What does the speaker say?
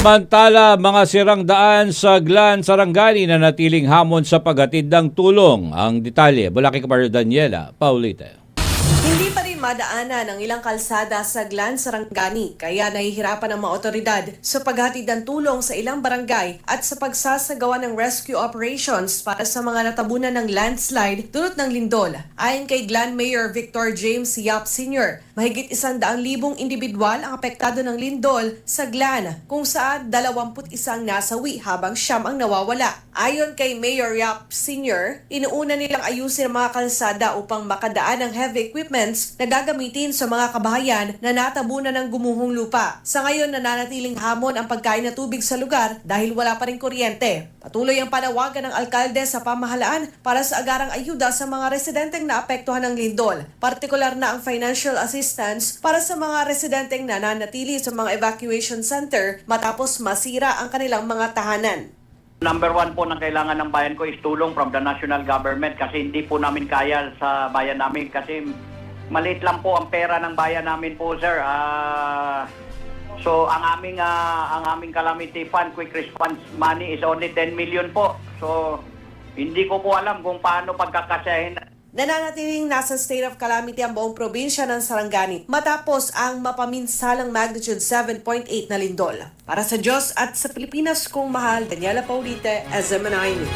Samantala, mga sirang daan sa Glan, Sarangani na natiling hamon sa paghatid ng tulong. Ang detalye, mula kay Kapar Daniela Paulite. Hindi pa rin madaanan ang ilang kalsada sa Glan, Sarangani, kaya nahihirapan ang mga otoridad sa paghatid ng tulong sa ilang barangay at sa pagsasagawa ng rescue operations para sa mga natabunan ng landslide dulot ng lindol. Ayon kay Glan Mayor Victor James Yap Sr., mahigit 100,000 individual ang apektado ng lindol sa Glan, kung saan 21 nasawi habang 9 ang nawawala. Ayon kay Mayor Yap Sr., inuuna nilang ayusin ang mga kalsada upang makadaan ng heavy equipments na gagamitin sa mga kabahayan na natabunan ng gumuhong lupa. Sa ngayon, nananatiling hamon ang pagkain na tubig sa lugar dahil wala pa rin kuryente. Patuloy ang panawagan ng alkalde sa pamahalaan para sa agarang ayuda sa mga residenteng naapektuhan ng lindol. Partikular na ang financial assistance para sa mga residenteng nananatili sa mga evacuation center matapos masira ang kanilang mga tahanan. Number one po na kailangan ng bayan ko is tulong from the national government kasi hindi po namin kaya sa bayan namin kasi maliit lang po ang pera ng bayan namin po, sir. So ang aming calamity fund, quick response money is only 10 million po. So hindi ko po alam kung paano pagkakasyahin. Nananatiling nasa state of calamity ang buong probinsya ng Sarangani matapos ang mapaminsalang magnitude 7.8 na lindol. Para sa Diyos at sa Pilipinas kong mahal, Daniela Paulite, SMNI News.